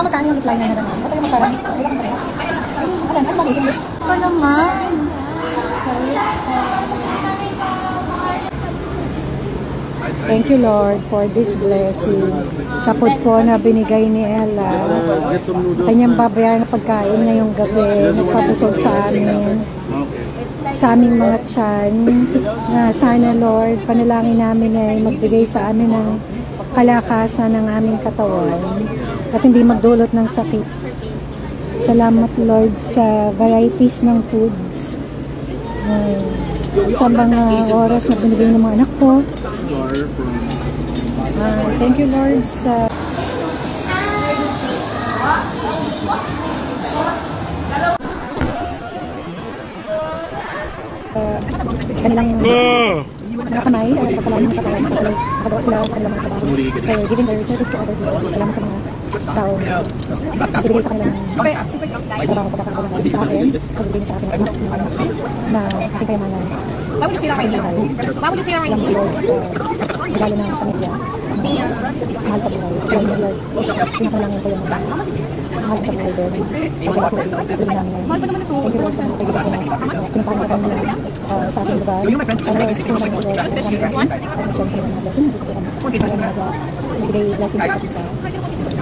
magkano yung reply na naman? Ito yung masarap. Alam, ano ba yung lips? Ito naman. Thank you, Lord, for this blessing. Sa food po na binigay ni Ella, kanyang babayaran na pagkain ngayong gabi, nagpabusog sa amin, sa aming mga tiyan, na sana, Lord, panalangin namin ay magbigay sa amin ng kalakasan ng aming katawan at hindi magdulot ng sakit. Salamat, Lord, sa varieties ng foods, sa mga oras na binigay ng mga anak ko. Thank you, Lord, sa kanilang mga kamay, pagkalaman ng katawan, nakagawa sila sa kanilang mga trabaho. For giving their service to other people. Salamat sa mga tao na nagbibigay sa kanilang trabaho, pagkakakulang sa akin, pagbibigay sa akin na aking kayamanan. Why would you say that right now? Why would you say that right now? Lord, sa regalo ng pamilya, mahal sa buhay. Kaya yung Lord, pinakalangin ko yung mahal sa buhay doon. Pagkala sila sa piling namin ngayon. Thank you, Lord, sa mga kaibigan ko na pinuntahan ka nila sa ating lugar. Para sa gusto naman, Lord, at siyempre yung mga blessing, para magbigay blessing sa isa.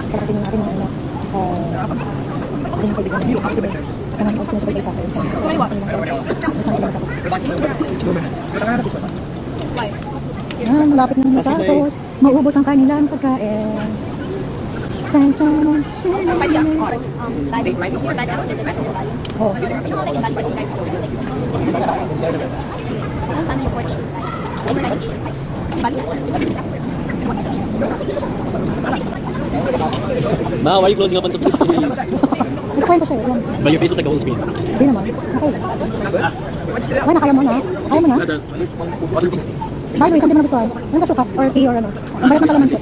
Para kasi yung ating mga anak, ating kaibigan na kanang Lord, sinasabay sa akin. Malapit na matapos, maubos ang kanilang pagkain. Oh. Ma, why are you closing up on some of this screen? Nagkwento siya yun. But your face looks like a whole screen. Hindi naman. Okay. Why na, kaya mo na? Kaya mo na? By the way, saan di mo nagustuhan? Yung kasukat or tea or ano? Ang balat ng kalamansi.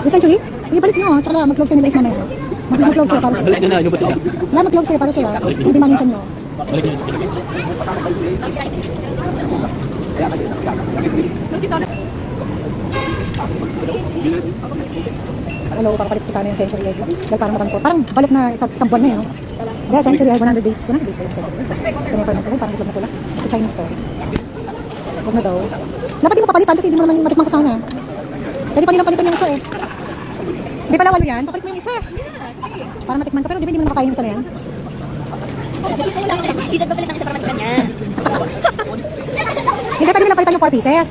The century? Hindi balik nyo. Tsaka mag-close kayo nila is mamaya. Mag-close kayo para sa Balik na, inubos sila. Wala, mag-close kayo para sila. Hindi maninsan nyo. Balik na. Ano, papalit ko sana yung century egg. Dahil parang matangko. Parang balik na isang buwan na yun. Dahil century egg, 100 days. 100 days ko yung century egg. Pinapar na ko, parang gusto na pula. Sa Chinese store. Huwag na daw. Dapat di mo papalitan kasi hindi mo naman matikman ko sana. Pwede pa nilang palitan yung isa eh. Hindi pala walo yan, papalit mo yung isa. Para matikman ko, pero di ba hindi mo naman makakain yung isa na yan? Cheese pa palitan isa para matikman yan. Hindi, pwede mo lang palitan yung 4 pieces.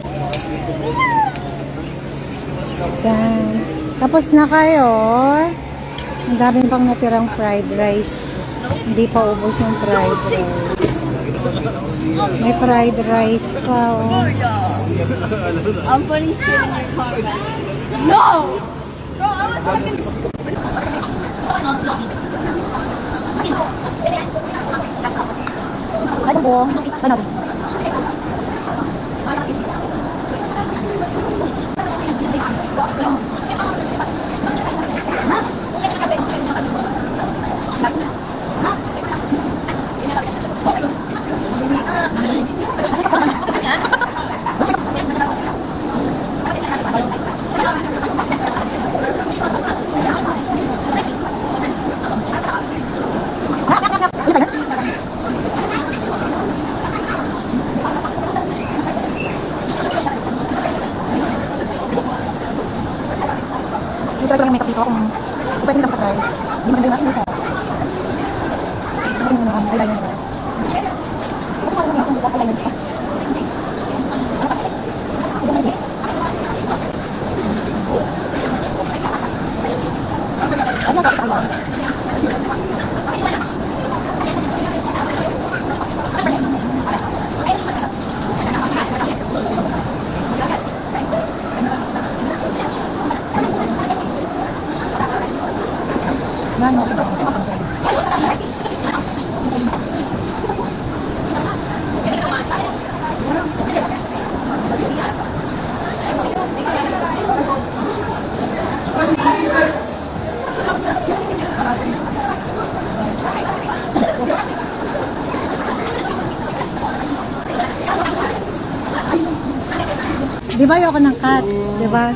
Yan. Tapos na kayo. Ang dami pang natirang fried rice. Hindi pa ubos yung fried rice. May fried rice pa, oh. I'm putting shit in your car, man. No! Bro, I was fucking... Ano po? Ano? Ito lang may kapito kung pwede nilang patry. Hindi mo natin ito. Hindi mo naman, eyeliner nila. Kasi parang may isang eyeliner nila. Ito may dish. Ano ang kapito lang? Di ba ayoko ng cat? Di ba?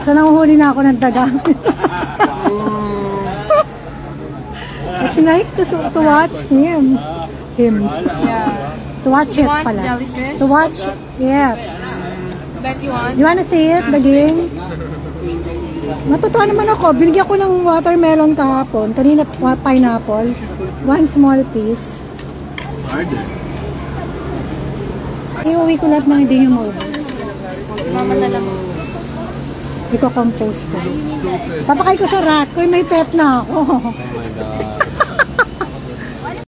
So nanguhuli na ako ng daga. She likes to watch him. Yeah. To watch You it want pala. jellyfish? To watch, yeah. Bet you want? You wanna see it, the game? Natutuwa naman ako. Binigyan ko ng watermelon kahapon. Kanina, pineapple. One small piece. Iuwi ko lahat ng hindi nyo maubos. Si mama na lang. Iko-compose ko. Papakain ko sa rat ko. May pet na ako. Oh my God.